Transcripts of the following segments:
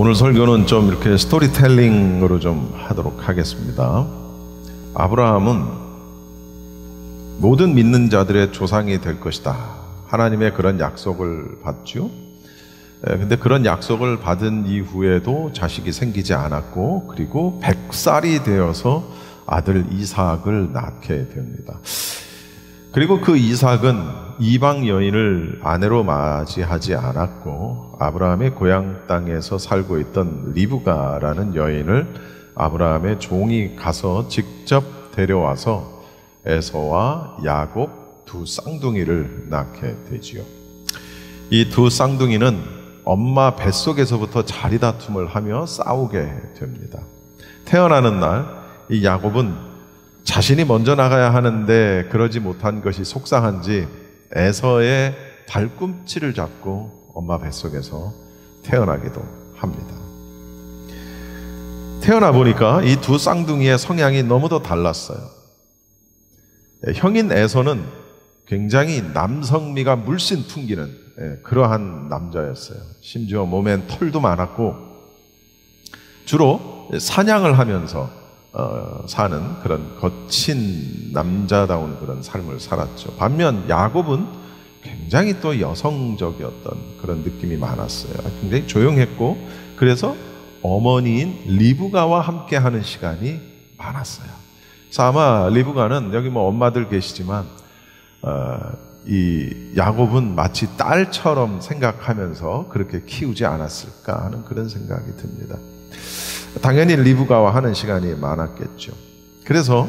오늘 설교는 좀 이렇게 스토리텔링으로 좀 하도록 하겠습니다. 아브라함은 모든 믿는 자들의 조상이 될 것이다, 하나님의 그런 약속을 받죠. 근데 그런 약속을 받은 이후에도 자식이 생기지 않았고, 그리고 100살이 되어서 아들 이삭을 낳게 됩니다. 그리고 그 이삭은 이방 여인을 아내로 맞이하지 않았고, 아브라함의 고향 땅에서 살고 있던 리브가라는 여인을 아브라함의 종이 가서 직접 데려와서 에서와 야곱 두 쌍둥이를 낳게 되지요. 이 두 쌍둥이는 엄마 뱃속에서부터 자리다툼을 하며 싸우게 됩니다. 태어나는 날 이 야곱은 자신이 먼저 나가야 하는데 그러지 못한 것이 속상한지 에서의 발꿈치를 잡고 엄마 뱃속에서 태어나기도 합니다. 태어나 보니까 이 두 쌍둥이의 성향이 너무도 달랐어요. 형인 에서는 굉장히 남성미가 물씬 풍기는 그러한 남자였어요. 심지어 몸엔 털도 많았고 주로 사냥을 하면서 사는 그런 거친 남자다운 그런 삶을 살았죠. 반면 야곱은 굉장히 또 여성적이었던 그런 느낌이 많았어요. 굉장히 조용했고, 그래서 어머니인 리브가와 함께 하는 시간이 많았어요. 그래서 아마 리브가는, 여기 뭐 엄마들 계시지만 이 야곱은 마치 딸처럼 생각하면서 그렇게 키우지 않았을까 하는 그런 생각이 듭니다. 당연히 리브가와 하는 시간이 많았겠죠. 그래서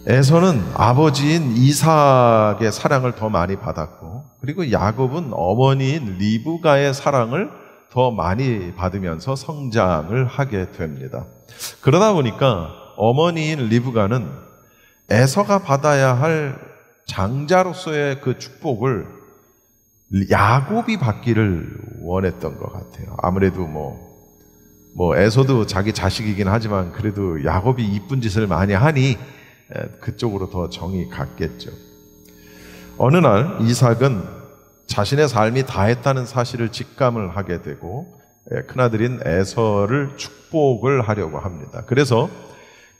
에서는 아버지인 이삭의 사랑을 더 많이 받았고, 그리고 야곱은 어머니인 리브가의 사랑을 더 많이 받으면서 성장을 하게 됩니다. 그러다 보니까 어머니인 리브가는 에서가 받아야 할 장자로서의 그 축복을 야곱이 받기를 원했던 것 같아요. 아무래도 에서도 자기 자식이긴 하지만 그래도 야곱이 이쁜 짓을 많이 하니 그쪽으로 더 정이 갔겠죠. 어느 날 이삭은 자신의 삶이 다했다는 사실을 직감을 하게 되고 큰아들인 에서를 축복을 하려고 합니다. 그래서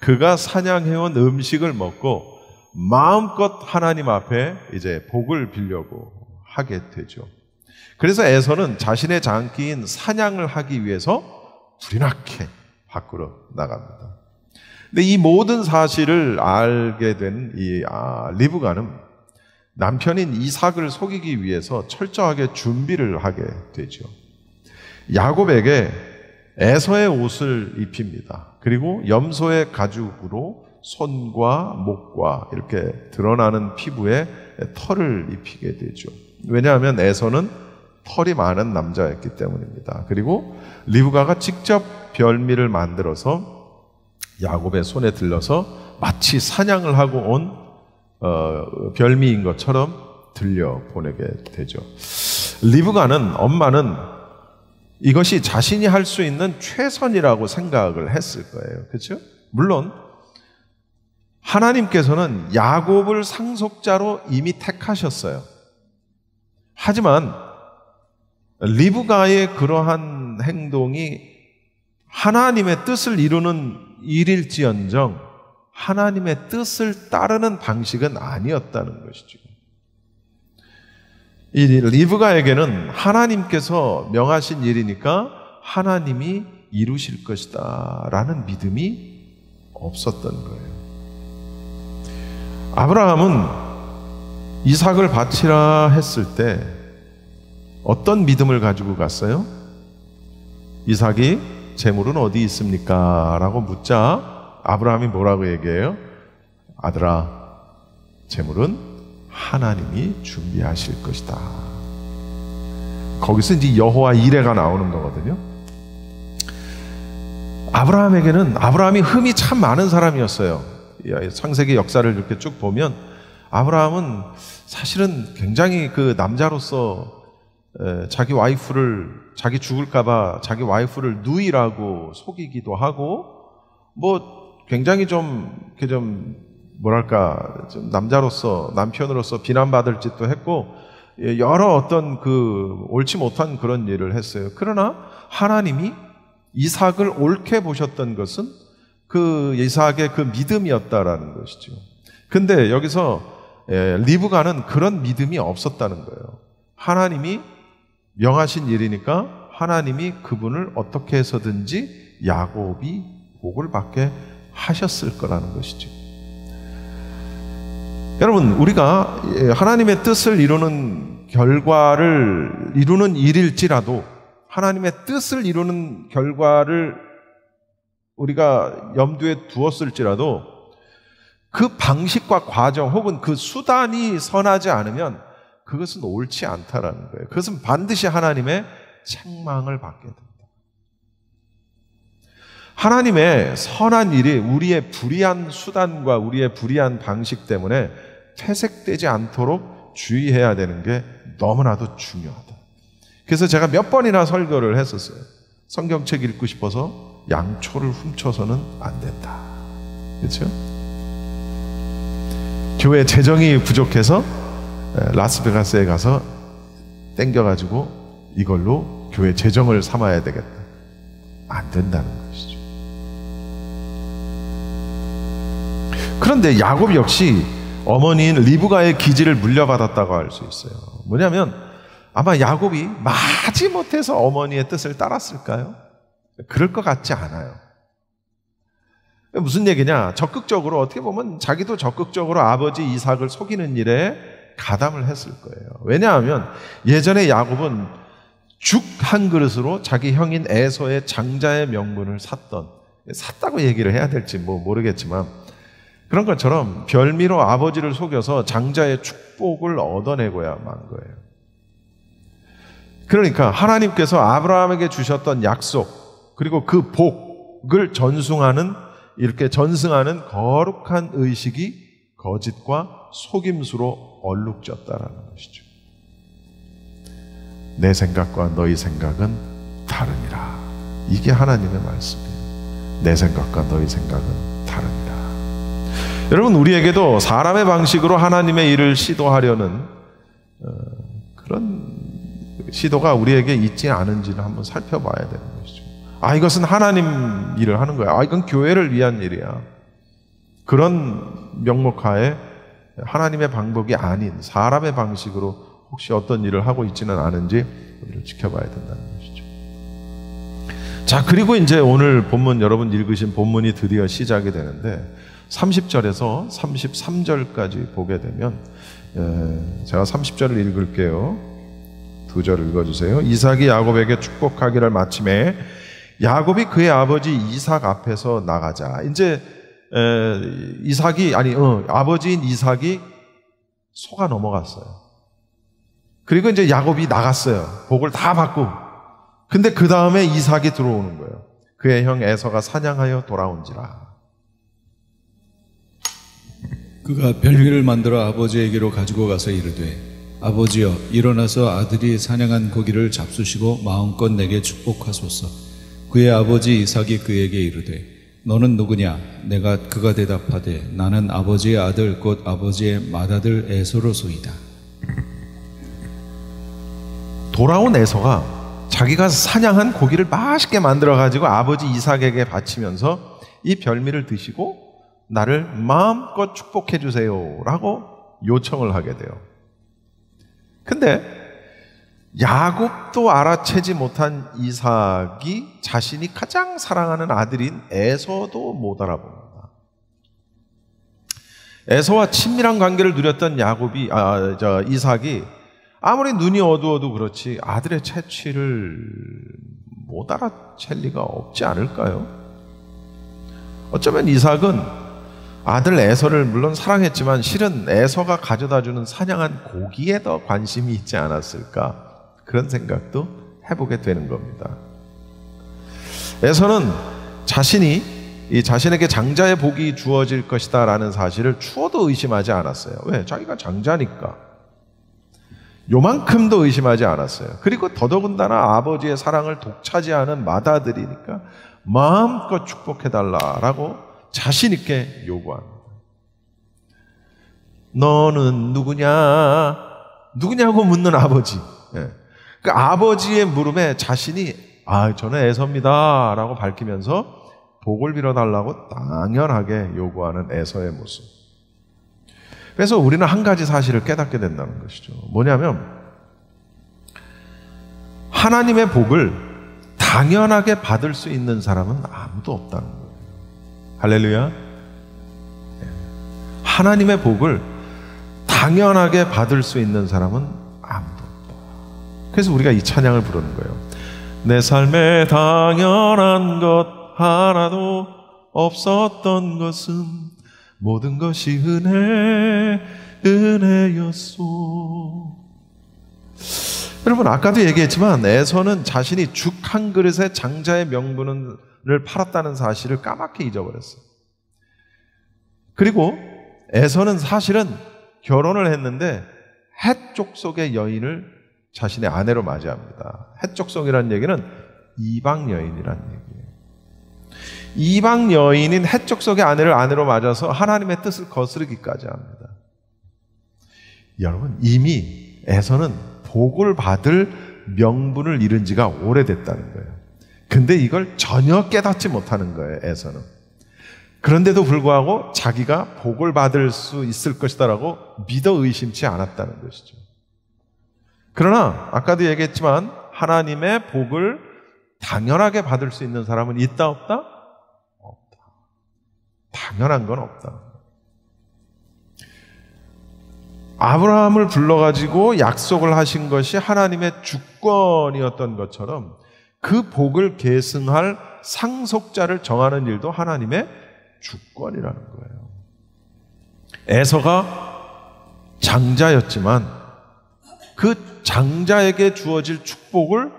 그가 사냥해온 음식을 먹고 마음껏 하나님 앞에 이제 복을 빌려고 하게 되죠. 그래서 에서는 자신의 장기인 사냥을 하기 위해서 불이 나게 밖으로 나갑니다. 근데 이 모든 사실을 알게 된 이 리브가는 남편인 이삭을 속이기 위해서 철저하게 준비를 하게 되죠. 야곱에게 에서의 옷을 입힙니다. 그리고 염소의 가죽으로 손과 목과 이렇게 드러나는 피부에 털을 입히게 되죠. 왜냐하면 에서는 털이 많은 남자였기 때문입니다. 그리고 리브가가 직접 별미를 만들어서 야곱의 손에 들려서 마치 사냥을 하고 온 별미인 것처럼 들려보내게 되죠. 리브가는, 엄마는 이것이 자신이 할 수 있는 최선이라고 생각을 했을 거예요. 그렇죠? 물론 하나님께서는 야곱을 상속자로 이미 택하셨어요. 하지만 리브가의 그러한 행동이 하나님의 뜻을 이루는 일일지언정 하나님의 뜻을 따르는 방식은 아니었다는 것이죠. 이 리브가에게는 하나님께서 명하신 일이니까 하나님이 이루실 것이다 라는 믿음이 없었던 거예요. 아브라함은 이삭을 바치라 했을 때 어떤 믿음을 가지고 갔어요? 이삭이 재물은 어디 있습니까? 라고 묻자 아브라함이 뭐라고 얘기해요? 아들아, 재물은 하나님이 준비하실 것이다. 거기서 이제 여호와 이레가 나오는 거거든요. 아브라함이 흠이 참 많은 사람이었어요. 창세기 역사를 이렇게 쭉 보면 아브라함은 사실은 굉장히 그 남자로서 자기 죽을까봐 자기 와이프를 누이라고 속이기도 하고, 굉장히 좀 남자로서, 남편으로서 비난받을 짓도 했고, 여러 어떤 옳지 못한 그런 일을 했어요. 그러나 하나님이 이삭을 옳게 보셨던 것은 이삭의 믿음이었다라는 것이죠. 근데 여기서 리브가는 그런 믿음이 없었다는 거예요. 하나님이 명하신 일이니까 하나님이 그분을 어떻게 해서든지 야곱이 복을 받게 하셨을 거라는 것이죠. 여러분, 우리가 하나님의 뜻을 이루는 결과를 이루는 일일지라도, 하나님의 뜻을 이루는 결과를 우리가 염두에 두었을지라도 그 방식과 과정 혹은 그 수단이 선하지 않으면 그것은 옳지 않다라는 거예요. 그것은 반드시 하나님의 책망을 받게 됩니다. 하나님의 선한 일이 우리의 불의한 수단과 우리의 불의한 방식 때문에 퇴색되지 않도록 주의해야 되는 게 너무나도 중요하다. 그래서 제가 몇 번이나 설교를 했었어요. 성경책 읽고 싶어서 양초를 훔쳐서는 안 된다. 그렇죠? 교회 재정이 부족해서 라스베가스에 가서 땡겨가지고 이걸로 교회 재정을 삼아야 되겠다. 안 된다는 것이죠. 그런데 야곱 역시 어머니인 리브가의 기질을 물려받았다고 할 수 있어요. 뭐냐면 아마 야곱이 마지못해서 어머니의 뜻을 따랐을까요? 그럴 것 같지 않아요. 무슨 얘기냐? 적극적으로, 어떻게 보면 자기도 적극적으로 아버지 이삭을 속이는 일에 가담을 했을 거예요. 왜냐하면 예전에 야곱은 죽 한 그릇으로 자기 형인 에서의 장자의 명분을 샀다고 얘기를 해야 될지 모르겠지만, 그런 것처럼 별미로 아버지를 속여서 장자의 축복을 얻어내고야 만 거예요. 그러니까 하나님께서 아브라함에게 주셨던 약속, 그리고 그 복을 이렇게 전승하는 거룩한 의식이 거짓과 속임수로 얼룩졌다라는 것이죠. 내 생각과 너희 생각은 다르니라. 이게 하나님의 말씀이에요. 내 생각과 너희 생각은 다르니라. 여러분, 우리에게도 사람의 방식으로 하나님의 일을 시도하려는 그런 시도가 우리에게 있지 않은지를 한번 살펴봐야 되는 것이죠. 이것은 하나님 일을 하는 거야. 이건 교회를 위한 일이야. 그런 명목하에 하나님의 방법이 아닌 사람의 방식으로 혹시 어떤 일을 하고 있지는 않은지 우리를 지켜봐야 된다는 것이죠. 자, 그리고 이제 오늘 본문, 여러분 읽으신 본문이 드디어 시작이 되는데 30절에서 33절까지 보게 되면, 제가 30절을 읽을게요. 2절 읽어주세요. 이삭이 야곱에게 축복하기를 마침에 야곱이 그의 아버지 이삭 앞에서 나가자. 이제 아버지인 이삭이 속아 넘어갔어요. 그리고 이제 야곱이 나갔어요. 복을 다 받고. 근데 그 다음에 이삭이 들어오는 거예요. 그의 형 에서가 사냥하여 돌아온지라. 그가 별미를 만들어 아버지에게로 가지고 가서 이르되, 아버지여, 일어나서 아들이 사냥한 고기를 잡수시고 마음껏 내게 축복하소서. 그의 아버지 이삭이 그에게 이르되, 너는 누구냐? 그가 대답하되, 나는 아버지의 아들 곧 아버지의 맏아들 에서로소이다. 돌아온 에서가 자기가 사냥한 고기를 맛있게 만들어가지고 아버지 이삭에게 바치면서 이 별미를 드시고 나를 마음껏 축복해 주세요 라고 요청을 하게 돼요. 근데 야곱도 알아채지 못한 이삭이 자신이 가장 사랑하는 아들인 에서도 못 알아봅니다. 에서와 친밀한 관계를 누렸던 이삭이 아무리 눈이 어두워도 그렇지 아들의 채취를 못 알아챌 리가 없지 않을까요? 어쩌면 이삭은 아들 에서를 물론 사랑했지만 실은 에서가 가져다주는 사냥한 고기에 더 관심이 있지 않았을까, 그런 생각도 해보게 되는 겁니다. 에서는 자신에게 장자의 복이 주어질 것이다 라는 사실을 추워도 의심하지 않았어요. 왜? 자기가 장자니까. 요만큼도 의심하지 않았어요. 그리고 더더군다나 아버지의 사랑을 독차지하는 맏아들이니까 마음껏 축복해달라라고 자신 있게 요구합니다. 너는 누구냐? 누구냐고 묻는 아버지. 예. 그 아버지의 물음에 자신이 저는 에서입니다 라고 밝히면서 복을 빌어달라고 당연하게 요구하는 에서의 모습. 그래서 우리는 한 가지 사실을 깨닫게 된다는 것이죠. 뭐냐면 하나님의 복을 당연하게 받을 수 있는 사람은 아무도 없다는 거예요. 할렐루야. 하나님의 복을 당연하게 받을 수 있는 사람은 아무도 없다. 그래서 우리가 이 찬양을 부르는 거예요. 내 삶에 당연한 것 하나도 없었던 것은 모든 것이 은혜였소. 여러분, 아까도 얘기했지만 에서는 자신이 죽 한 그릇에 장자의 명분을 팔았다는 사실을 까맣게 잊어버렸어요. 그리고 에서는 사실은 결혼을 했는데 헷 족속의 여인을 자신의 아내로 맞이합니다. 헷 족속이라는 얘기는 이방 여인이라는 얘기예요. 이방 여인인 헷 족속의 아내를 아내로 맞아서 하나님의 뜻을 거스르기까지 합니다. 여러분, 이미 에서는 복을 받을 명분을 잃은 지가 오래됐다는 거예요. 근데 이걸 전혀 깨닫지 못하는 거예요, 에서는. 그런데도 불구하고 자기가 복을 받을 수 있을 것이다라고 믿어 의심치 않았다는 것이죠. 그러나 아까도 얘기했지만 하나님의 복을 당연하게 받을 수 있는 사람은 있다 없다? 없다. 당연한 건 없다. 아브라함을 불러가지고 약속을 하신 것이 하나님의 주권이었던 것처럼 그 복을 계승할 상속자를 정하는 일도 하나님의 주권이라는 거예요. 에서가 장자였지만 그 장자에게 주어질 축복을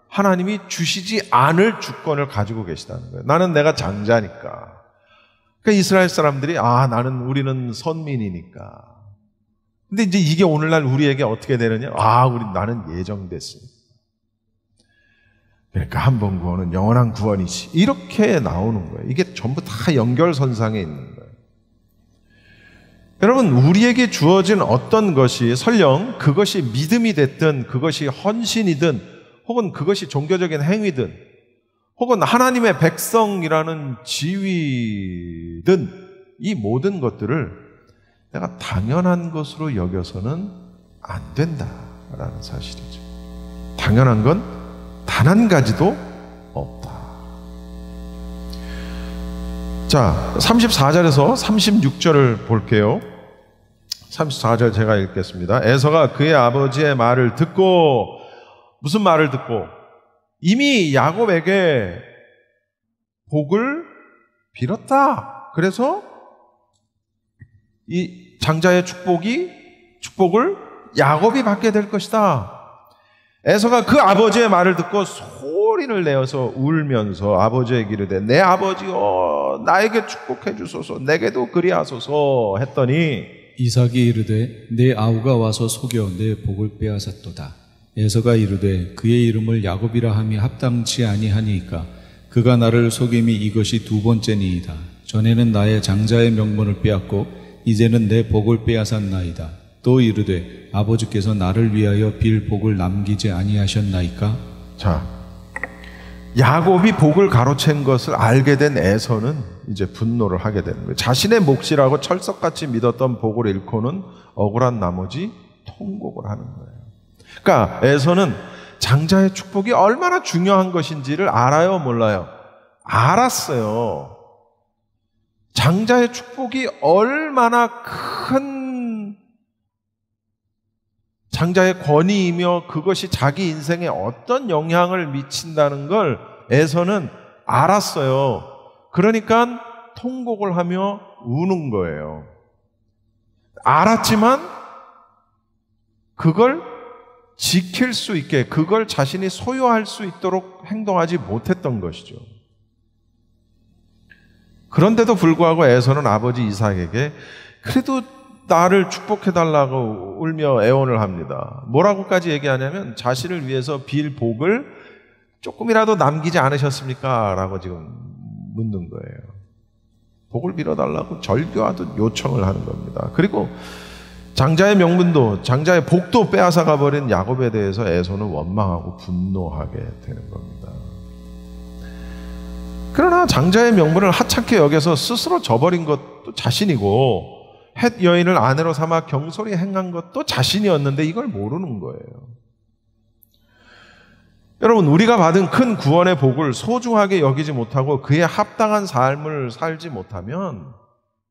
하나님이 주시지 않을 주권을 가지고 계시다는 거예요. 나는 내가 장자니까. 그러니까 이스라엘 사람들이 우리는 선민이니까. 근데 이제 이게 오늘날 우리에게 어떻게 되느냐? 나는 예정됐으니까. 그러니까 한 번 구원은 영원한 구원이지. 이렇게 나오는 거예요. 이게 전부 다 연결선상에 있는 거예요. 여러분, 우리에게 주어진 어떤 것이 설령 그것이 믿음이 됐든 그것이 헌신이든 혹은 그것이 종교적인 행위든 혹은 하나님의 백성이라는 지위든 이 모든 것들을 내가 당연한 것으로 여겨서는 안 된다라는 사실이죠. 당연한 건 단 한 가지도 없다. 자, 34절에서 36절을 볼게요. 34절 제가 읽겠습니다. 에서가 그의 아버지의 말을 듣고, 무슨 말을 듣고? 이미 야곱에게 복을 빌었다. 그래서 이 장자의 축복을 야곱이 받게 될 것이다. 에서가 그 아버지의 말을 듣고 소리를 내어서 울면서 아버지에게 이르되 내 아버지여 나에게 축복해 주소서 내게도 그리하소서 했더니 이삭이 이르되 내 아우가 와서 속여 내 복을 빼앗았도다. 에서가 이르되 그의 이름을 야곱이라 함이 합당치 아니하니까 그가 나를 속임이 이것이 두 번째니이다. 전에는 나의 장자의 명분을 빼앗고 이제는 내 복을 빼앗았나이다. 또 이르되 아버지께서 나를 위하여 빌 복을 남기지 아니하셨나이까? 자, 야곱이 복을 가로챈 것을 알게 된 에서는 이제 분노를 하게 되는 거예요. 자신의 몫이라고 철석같이 믿었던 복을 잃고는 억울한 나머지 통곡을 하는 거예요. 그러니까 에서는 장자의 축복이 얼마나 중요한 것인지를 알아요, 몰라요? 알았어요. 장자의 축복이 얼마나 큰 장자의 권위이며 그것이 자기 인생에 어떤 영향을 미친다는 걸 에서는 알았어요. 그러니까 통곡을 하며 우는 거예요. 알았지만 그걸 지킬 수 있게, 그걸 자신이 소유할 수 있도록 행동하지 못했던 것이죠. 그런데도 불구하고 에서는 아버지 이삭에게 그래도 나를 축복해달라고 울며 애원을 합니다. 뭐라고까지 얘기하냐면 자신을 위해서 빌 복을 조금이라도 남기지 않으셨습니까? 라고 지금 묻는 거예요. 복을 빌어달라고 절규하듯 요청을 하는 겁니다. 그리고 장자의 명분도, 장자의 복도 빼앗아가 버린 야곱에 대해서 에서는 원망하고 분노하게 되는 겁니다. 그러나 장자의 명분을 하찮게 여겨서 스스로 저버린 것도 자신이고, 헷 여인을 아내로 삼아 경솔히 행한 것도 자신이었는데 이걸 모르는 거예요. 여러분, 우리가 받은 큰 구원의 복을 소중하게 여기지 못하고 그에 합당한 삶을 살지 못하면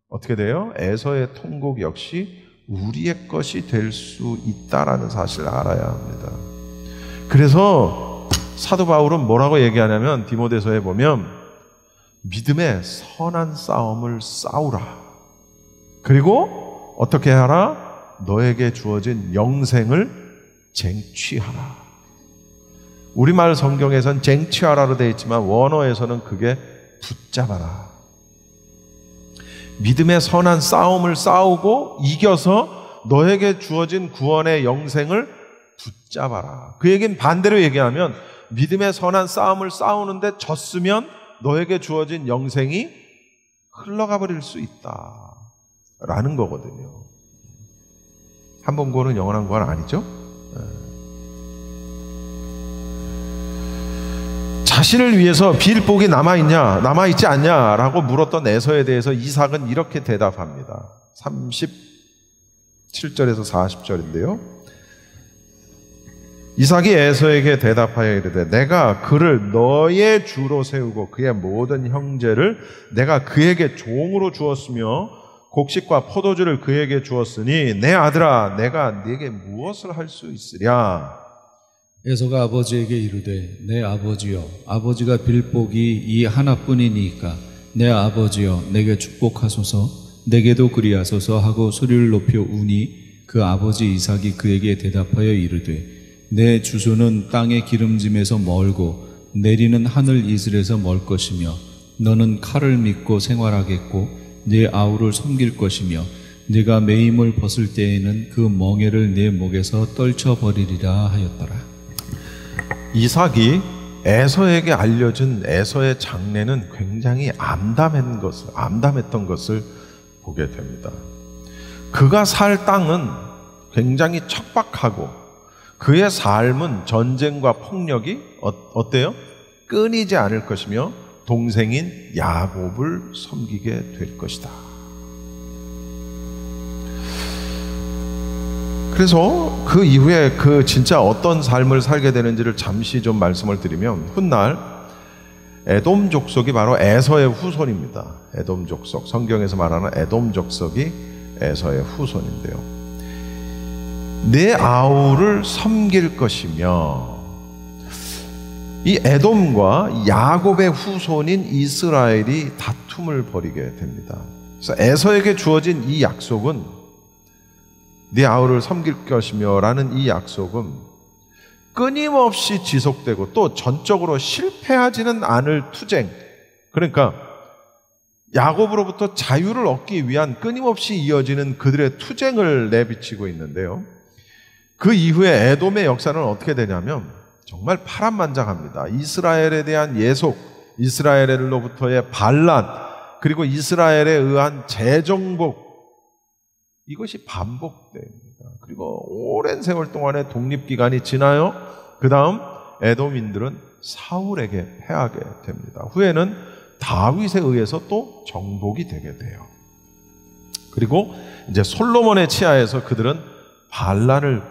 어떻게 돼요? 에서의 통곡 역시 우리의 것이 될 수 있다라는 사실을 알아야 합니다. 그래서 사도 바울은 뭐라고 얘기하냐면, 디모데서에 보면 믿음의 선한 싸움을 싸우라. 그리고 어떻게 하라? 너에게 주어진 영생을 쟁취하라. 우리말 성경에선 쟁취하라로 되어 있지만 원어에서는 그게 붙잡아라. 믿음의 선한 싸움을 싸우고 이겨서 너에게 주어진 구원의 영생을 붙잡아라. 그 얘기는 반대로 얘기하면 믿음의 선한 싸움을 싸우는데 졌으면 너에게 주어진 영생이 흘러가 버릴 수 있다 라는 거거든요. 한 번 구원은 영원한 구원 아니죠? 자신을 위해서 빌 복이 남아있냐, 남아있지 않냐라고 물었던 에서에 대해서 이삭은 이렇게 대답합니다. 37절에서 40절인데요. 이삭이 에서에게 대답하여 이르되 내가 그를 너의 주로 세우고 그의 모든 형제를 내가 그에게 종으로 주었으며 곡식과 포도주를 그에게 주었으니 내 아들아 내가 네게 무엇을 할 수 있으랴. 에서가 아버지에게 이르되 내 아버지여, 아버지가 빌 복이 이 하나뿐이니까 내 아버지여 내게 축복하소서, 내게도 그리하소서 하고 소리를 높여 우니 그 아버지 이삭이 그에게 대답하여 이르되 내 주소는 땅의 기름짐에서 멀고 내리는 하늘 이슬에서 멀 것이며 너는 칼을 믿고 생활하겠고 네 아우를 섬길 것이며 네가 매임을 벗을 때에는 그 멍에를 네 목에서 떨쳐버리리라 하였더라. 이삭이 에서에게 알려준 에서의 장래는 굉장히 암담했던 것을 보게 됩니다. 그가 살 땅은 굉장히 척박하고 그의 삶은 전쟁과 폭력이 어때요? 끊이지 않을 것이며 동생인 야곱을 섬기게 될 것이다. 그래서 그 이후에 그 진짜 어떤 삶을 살게 되는지를 잠시 좀 말씀을 드리면, 훗날 에돔 족속이 바로 에서의 후손입니다. 에돔 족속, 성경에서 말하는 에돔 족속이 에서의 후손인데요. 내 아우를 섬길 것이며, 이 에돔과 야곱의 후손인 이스라엘이 다툼을 벌이게 됩니다. 그래서 에서에게 주어진 이 약속은 네 아우를 섬길 것이며 라는 이 약속은 끊임없이 지속되고 또 전적으로 실패하지는 않을 투쟁, 그러니까 야곱으로부터 자유를 얻기 위한 끊임없이 이어지는 그들의 투쟁을 내비치고 있는데요. 그 이후에 에돔의 역사는 어떻게 되냐면 정말 파란만장합니다. 이스라엘에 대한 예속, 이스라엘로부터의 반란, 그리고 에서에 의한 재정복, 이것이 반복됩니다. 그리고 오랜 세월 동안의 독립기간이 지나요. 그 다음 에돔인들은 사울에게 패하게 됩니다. 후에는 다윗에 의해서 또 정복이 되게 돼요. 그리고 이제 솔로몬의 치하에서 그들은 반란을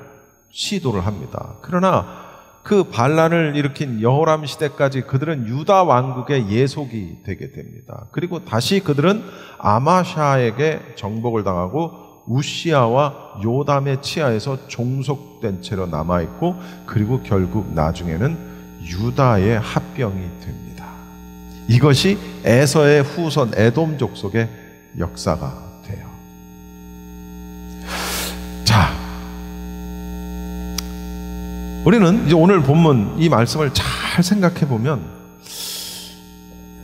시도를 합니다. 그러나 그 반란을 일으킨 여호람 시대까지 그들은 유다 왕국의 예속이 되게 됩니다. 그리고 다시 그들은 아마샤에게 정복을 당하고 우시아와 요담의 치하에서 종속된 채로 남아있고, 그리고 결국 나중에는 유다의 합병이 됩니다. 이것이 에서의 후손 에돔 족속의 역사가 돼요. 자, 우리는 이제 오늘 본문 이 말씀을 잘 생각해 보면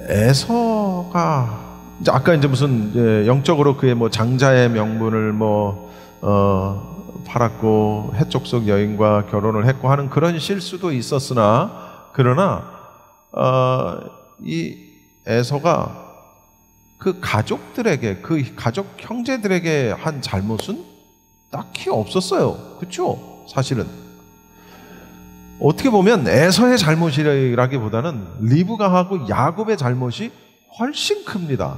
에서가 이제 아까 이제 무슨 영적으로 그의 뭐 장자의 명분을 팔았고 헷족속 여인과 결혼을 했고 하는 그런 실수도 있었으나, 그러나 이 에서가 그 가족들에게, 그 가족 형제들에게 한 잘못은 딱히 없었어요. 그렇죠? 사실은 어떻게 보면 에서의 잘못이라기보다는 리브가하고 야곱의 잘못이 훨씬 큽니다.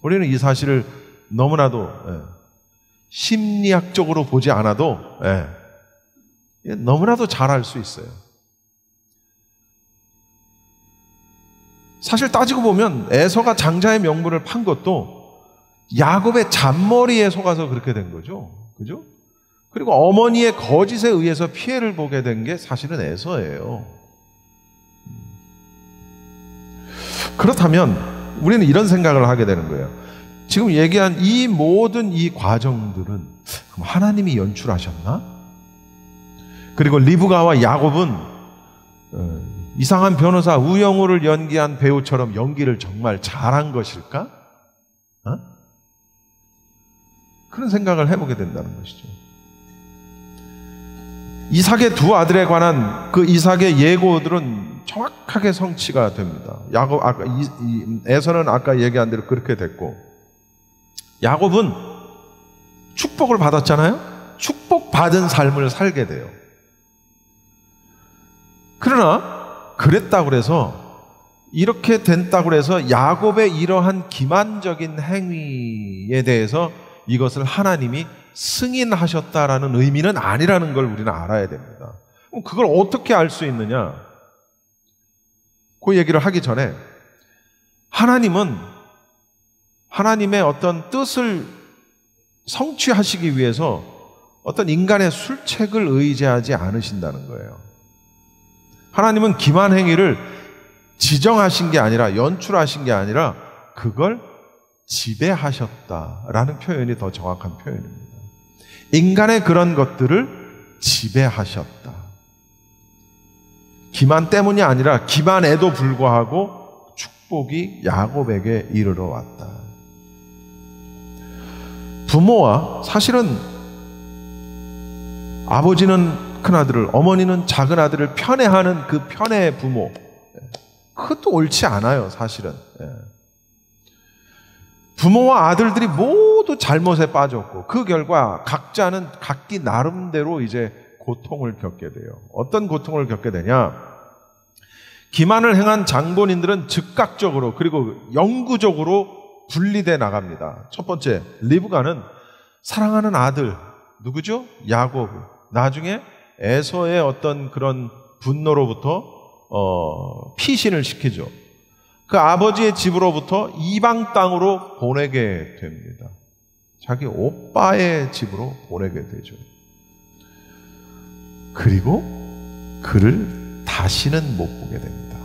우리는 이 사실을 너무나도 심리학적으로 보지 않아도 너무나도 잘 알 수 있어요. 사실 따지고 보면 에서가 장자의 명분을 판 것도 야곱의 잔머리에 속아서 그렇게 된 거죠. 그죠? 그리고 어머니의 거짓에 의해서 피해를 보게 된 게 사실은 에서예요. 그렇다면 우리는 이런 생각을 하게 되는 거예요. 지금 얘기한 이 모든 이 과정들은 그럼 하나님이 연출하셨나? 그리고 리브가와 야곱은 이상한 변호사 우영우를 연기한 배우처럼 연기를 정말 잘한 것일까? 그런 생각을 해보게 된다는 것이죠. 이삭의 두 아들에 관한 그 이삭의 예고들은 정확하게 성취가 됩니다. 야곱 아까 에서는 아까 얘기한 대로 그렇게 됐고, 야곱은 축복을 받았잖아요. 축복받은 삶을 살게 돼요. 그러나 그랬다고 해서 이렇게 된다고 해서 야곱의 이러한 기만적인 행위에 대해서 이것을 하나님이 승인하셨다라는 의미는 아니라는 걸 우리는 알아야 됩니다. 그럼 그걸 어떻게 알 수 있느냐? 그 얘기를 하기 전에 하나님은 하나님의 어떤 뜻을 성취하시기 위해서 어떤 인간의 술책을 의지하지 않으신다는 거예요. 하나님은 기만 행위를 지정하신 게 아니라 연출하신 게 아니라 그걸 지배하셨다라는 표현이 더 정확한 표현입니다. 인간의 그런 것들을 지배하셨다. 기만 때문이 아니라 기만에도 불구하고 축복이 야곱에게 이르러 왔다. 부모와 사실은 아버지는 큰아들을, 어머니는 작은 아들을 편애하는 그 편애 부모, 그것도 옳지 않아요. 사실은 부모와 아들들이 모두 잘못에 빠졌고 그 결과 각자는 각기 나름대로 이제 고통을 겪게 돼요. 어떤 고통을 겪게 되냐? 기만을 행한 장본인들은 즉각적으로 그리고 영구적으로 분리돼 나갑니다. 첫 번째, 리브가는 사랑하는 아들 누구죠? 야곱. 나중에 에서의 어떤 그런 분노로부터 피신을 시키죠. 그 아버지의 집으로부터 이방 땅으로 보내게 됩니다. 자기 오빠의 집으로 보내게 되죠. 그리고 그를 다시는 못 보게 됩니다.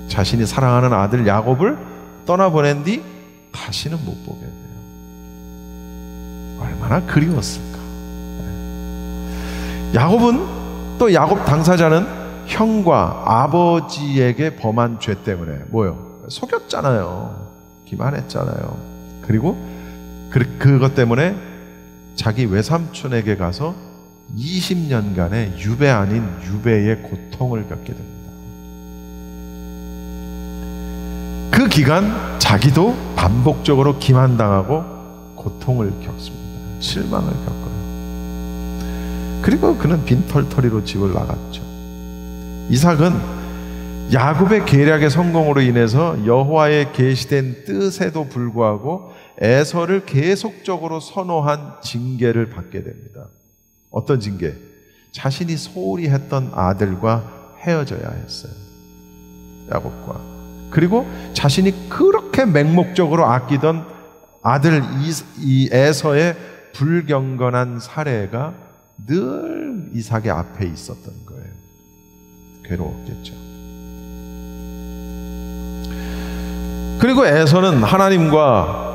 자신이 사랑하는 아들 야곱을 떠나보낸 뒤 다시는 못 보게 돼요. 얼마나 그리웠을까. 야곱은, 또 야곱 당사자는 형과 아버지에게 범한 죄 때문에 뭐요? 속였잖아요. 기만했잖아요. 그리고 그것 때문에 자기 외삼촌에게 가서 20년간의 유배 아닌 유배의 고통을 겪게 됩니다. 그 기간 자기도 반복적으로 기만당하고 고통을 겪습니다. 실망을 겪어요. 그리고 그는 빈털터리로 집을 나갔죠. 이삭은 야곱의 계략의 성공으로 인해서 여호와의 계시된 뜻에도 불구하고 에서를 계속적으로 선호한 징계를 받게 됩니다. 어떤 징계? 자신이 소홀히 했던 아들과 헤어져야 했어요. 야곱과. 그리고 자신이 그렇게 맹목적으로 아끼던 아들 이 에서의 불경건한 사례가 늘 이삭의 앞에 있었던 거예요. 괴로웠겠죠. 그리고 에서는 하나님과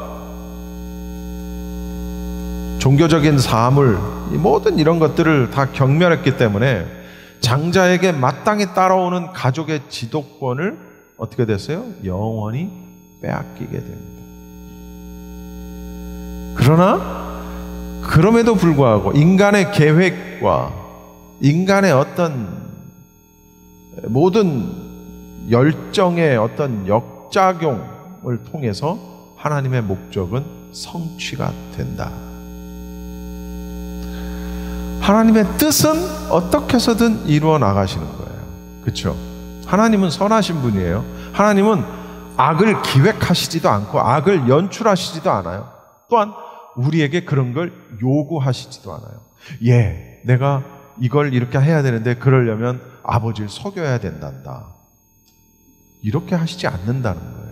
종교적인 사물, 이 모든 이런 것들을 다 경멸했기 때문에 장자에게 마땅히 따라오는 가족의 지도권을 어떻게 됐어요? 영원히 빼앗기게 됩니다. 그러나 그럼에도 불구하고 인간의 계획과 인간의 어떤 모든 열정의 어떤 역작용을 통해서 하나님의 목적은 성취가 된다. 하나님의 뜻은 어떻게 해서든 이루어 나가시는 거예요. 그렇죠? 하나님은 선하신 분이에요. 하나님은 악을 기획하시지도 않고 악을 연출하시지도 않아요. 또한 우리에게 그런 걸 요구하시지도 않아요. 예, 내가 이걸 이렇게 해야 되는데 그러려면 아버지를 속여야 된단다. 이렇게 하시지 않는다는 거예요.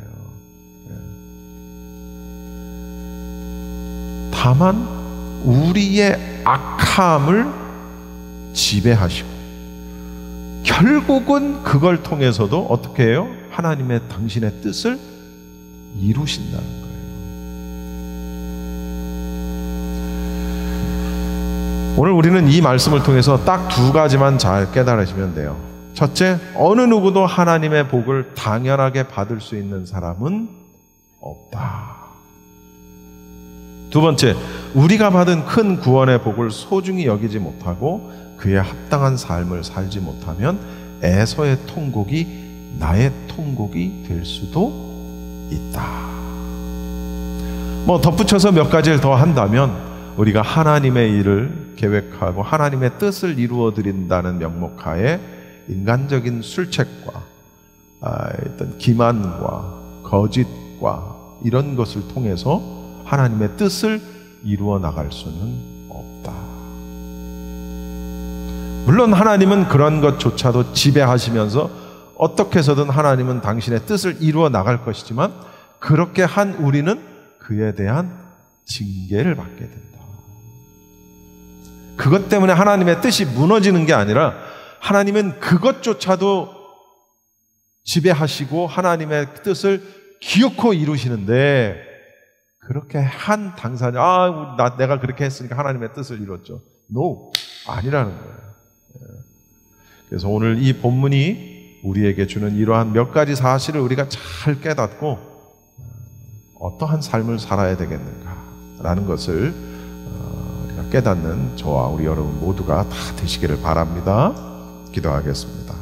다만 우리의 악함을 지배하시고 결국은 그걸 통해서도 어떻게 해요? 하나님의 당신의 뜻을 이루신다는 거예요. 오늘 우리는 이 말씀을 통해서 딱 두 가지만 잘 깨달으시면 돼요. 첫째, 어느 누구도 하나님의 복을 당연하게 받을 수 있는 사람은 없다. 두 번째, 우리가 받은 큰 구원의 복을 소중히 여기지 못하고 그에 합당한 삶을 살지 못하면 에서의 통곡이 나의 통곡이 될 수도 있다. 뭐 덧붙여서 몇 가지를 더 한다면 우리가 하나님의 일을 계획하고 하나님의 뜻을 이루어 드린다는 명목하에 인간적인 술책과 어떤 기만과 거짓과 이런 것을 통해서 하나님의 뜻을 이루어 나갈 수는 없다. 물론 하나님은 그런 것조차도 지배하시면서 어떻게 해서든 하나님은 당신의 뜻을 이루어 나갈 것이지만 그렇게 한 우리는 그에 대한 징계를 받게 된다. 그것 때문에 하나님의 뜻이 무너지는 게 아니라 하나님은 그것조차도 지배하시고 하나님의 뜻을 기어코 이루시는데 그렇게 한 당사자, 내가 그렇게 했으니까 하나님의 뜻을 이뤘죠. No, 아니라는 거예요. 그래서 오늘 이 본문이 우리에게 주는 이러한 몇 가지 사실을 우리가 잘 깨닫고 어떠한 삶을 살아야 되겠는가라는 것을 우리가 깨닫는 저와 우리 여러분 모두가 다 되시기를 바랍니다. 기도하겠습니다.